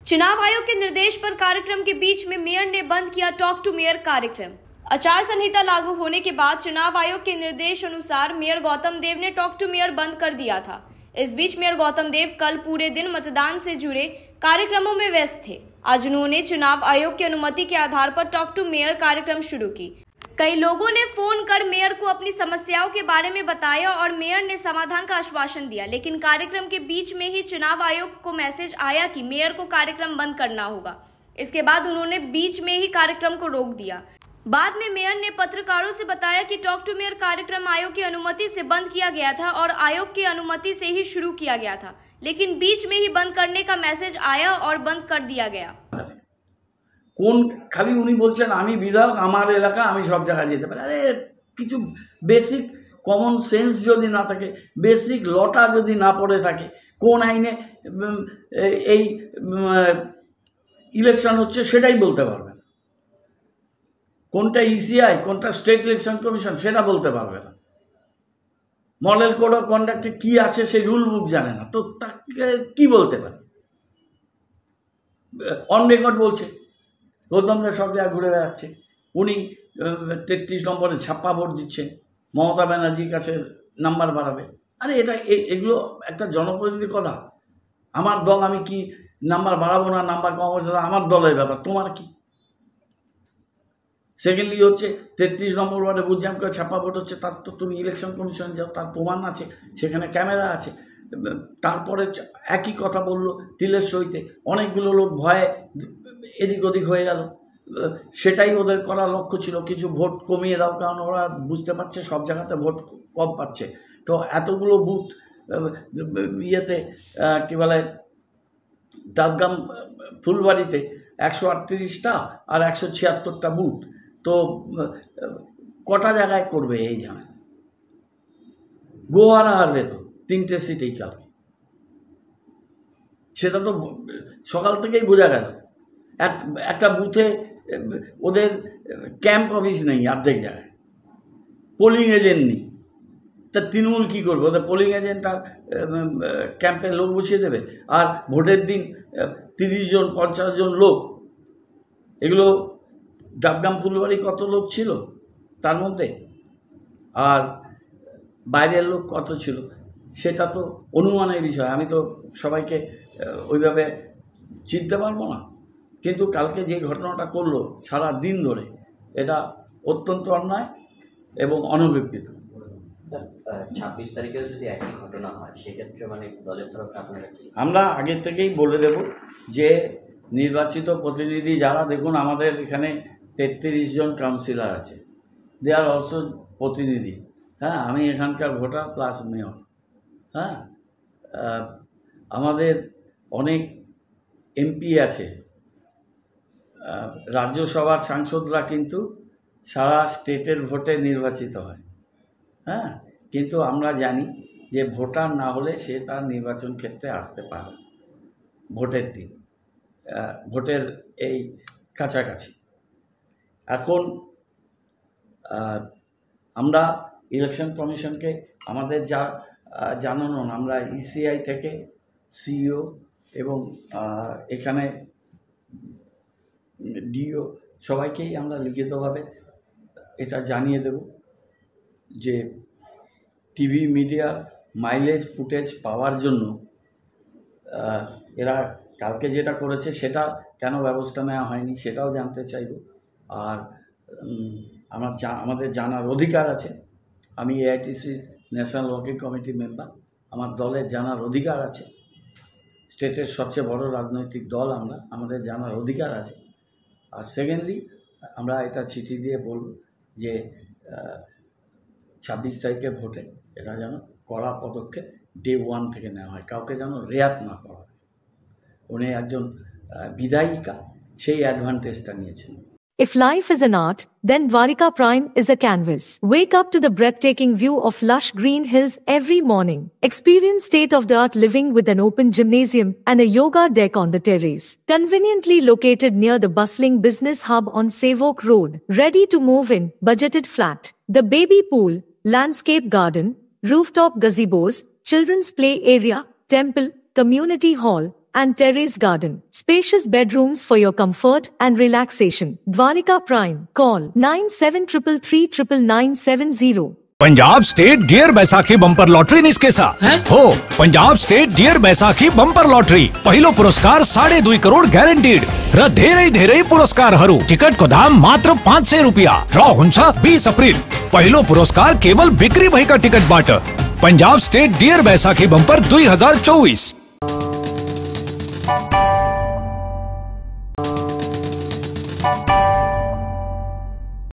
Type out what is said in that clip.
चुनाव आयोग के निर्देश पर कार्यक्रम के बीच में मेयर ने बंद किया टॉक टू मेयर कार्यक्रम। आचार संहिता लागू होने के बाद चुनाव आयोग के निर्देश अनुसार मेयर गौतम देव ने टॉक टू मेयर बंद कर दिया था। इस बीच मेयर गौतम देव कल पूरे दिन मतदान से जुड़े कार्यक्रमों में व्यस्त थे। आज उन्होंने चुनाव आयोग की अनुमति के आधार पर टॉक टू मेयर कार्यक्रम शुरू की। कई लोगों ने फोन कर मेयर को अपनी समस्याओं के बारे में बताया और मेयर ने समाधान का आश्वासन दिया, लेकिन कार्यक्रम के बीच में ही चुनाव आयोग को मैसेज आया कि मेयर को कार्यक्रम बंद करना होगा। इसके बाद उन्होंने बीच में ही कार्यक्रम को रोक दिया। बाद में मेयर ने पत्रकारों से बताया कि टॉक टू मेयर कार्यक्रम आयोग की अनुमति से बंद किया गया था और आयोग की अनुमति से ही शुरू किया गया था, लेकिन बीच में ही बंद करने का मैसेज आया और बंद कर दिया गया। কোন খালি উনি বলছেন আমি বিধায়ক, আমার এলাকা, আমি সব জায়গায় যেতে পারি। আরে কিছু বেসিক কমন সেন্স যদি না থাকে, বেসিক লটা যদি না পড়ে থাকে, কোন আইনে এই ইলেকশন হচ্ছে সেটাই বলতে পারবে না, কোনটা ইসিআই কোনটা স্টেট ইলেকশন কমিশন সেটা বলতে পারবে না, মডেল কোড অফ কন্ডাক্টে কি আছে সেই রুল বুক জানে না, তো তাকে কি বলতে পারে? অন রেকর্ড বলছে গৌতম দেব সব জায়গায় ঘুরে বেড়াচ্ছে, উনি 33 নম্বরে ছাপ্পা ভোট দিচ্ছেন, মমতা ব্যানার্জির কাছে নাম্বার বাড়াবে। আরে এটা এগুলো একটা জনপ্রতিনিধির কথা। আমার দল, আমি কি নাম্বার বাড়াবো না নাম্বার কমাবো সেটা আমার দলের ব্যাপার, তোমার কি? সেকেন্ডলি হচ্ছে 33 নম্বর ওয়ার্ডে বুঝলাম কেউ ছাপ্পা ভোট হচ্ছে, তার তো তুমি ইলেকশন কমিশনে যাও, তার প্রমাণ আছে, সেখানে ক্যামেরা আছে। তারপরে একই কথা বললো তিলের সইতে, অনেকগুলো লোক ভয়ে এদিক ওদিক হয়ে গেল। সেটাই ওদের করার লক্ষ্য ছিল, কিছু ভোট কমিয়ে দাও, কারণ ওরা বুঝতে পারছে সব জায়গাতে ভোট কম পাচ্ছে। তো এতগুলো বুথ ইয়েতে কী বলে ডাবগ্রাম ফুলবাড়িতে 138টা আর 176টা বুথ, তো কটা জায়গায় করবে এই ঝামেলা? গোয়ারা হারবে তো 3টে সিটেই কালকে, সেটা তো সকাল থেকেই বোঝা গেল। একটা বুথে ওদের ক্যাম্প অফিস নেই, অর্ধেক জায়গায় পোলিং এজেন্ট নেই, তা তৃণমূল কী করবে? ওদের পোলিং এজেন্ট আর ক্যাম্পে লোক বসিয়ে দেবে, আর ভোটের দিন 30 জন 50 জন লোক। এগুলো ডাবগ্রাম ফুলবাড়ি কত লোক ছিল তার মধ্যে, আর বাইরের লোক কত ছিল সেটা তো অনুমানের বিষয়, আমি তো সবাইকে ওইভাবে চিনতে পারবো না। কিন্তু কালকে যে ঘটনাটা করলো সারা দিন ধরে, এটা অত্যন্ত অন্যায় এবং অনভিপ্রেত। 26 তারিখেও যদি একই ঘটনা হয় সেক্ষেত্রে মানে দলের তরফে আপনারা কি? আমরা আগে থেকেই বলে দেব যে নির্বাচিত প্রতিনিধি যারা, দেখুন আমাদের এখানে 33 জন কাউন্সিলর আছে, দে আর অলসো প্রতিনিধি। হ্যাঁ, আমি এখানকার ভোটার প্লাস মেয়র। হ্যাঁ, আমাদের অনেক এমপি আছে, রাজ্যসভার সাংসদরা কিন্তু সারা স্টেটের ভোটে নির্বাচিত হয়। হ্যাঁ, কিন্তু আমরা জানি যে ভোটার না হলে সে তার নির্বাচন ক্ষেত্রে আসতে পারে ভোটের দিন, ভোটের এই কাছাকাছি। এখন আমরা ইলেকশন কমিশনকে আমাদের যা জানানো, আমরা ইসিআই থেকে সিইও এবং এখানে ডিও সবাইকেই আমরা লিখিতভাবে এটা জানিয়ে দেব যে টিভি মিডিয়া মাইলেজ ফুটেজ পাওয়ার জন্য এরা কালকে যেটা করেছে সেটা কেন ব্যবস্থা নেওয়া হয়নি সেটাও জানতে চাইব। আর আমাদের জানার অধিকার আছে, আমি AITC national working committee member, আমার দলের জানার অধিকার আছে, স্টেটের সবচেয়ে বড় রাজনৈতিক দল আমরা, আমাদের জানার অধিকার আছে। আর সেকেন্ডলি আমরা এটা চিঠি দিয়ে বলব যে 26 তারিখের ভোটে এটা যেন কড়া পদক্ষেপ ডে 1 থেকে নেওয়া হয়, কাউকে যেন রেয়াত না করা হয়। উনি একজন বিধায়িকা, সেই অ্যাডভান্টেজটা নিয়েছেন। If life is an art, then Dwarika Prime is a canvas. Wake up to the breathtaking view of lush green hills every morning. Experience state-of-the-art living with an open gymnasium and a yoga deck on the terrace. Conveniently located near the bustling business hub on Savoke Road. Ready to move in, budgeted flat. The baby pool, landscape garden, rooftop gazebos, children's play area, temple, community hall, and terrace garden. Spacious bedrooms for your comfort and relaxation. Dwarika Prime. Call 9733399970. Punjab state dear Baisakhi bumper lottery निस्केसा हो Punjab state dear Baisakhi bumper lottery पहिलो पुरस्कार 2.5 करोड़ ग्यारेंटीड र धेरै पुरस्कारहरू टिकटको दाम मात्र 500 रुपियाँ ड्र हुन्छ 20 अप्रिल पहिलो पुरस्कार केवल बिक्री भएका टिकटबाट Punjab state dear Baisakhi bumper 2024।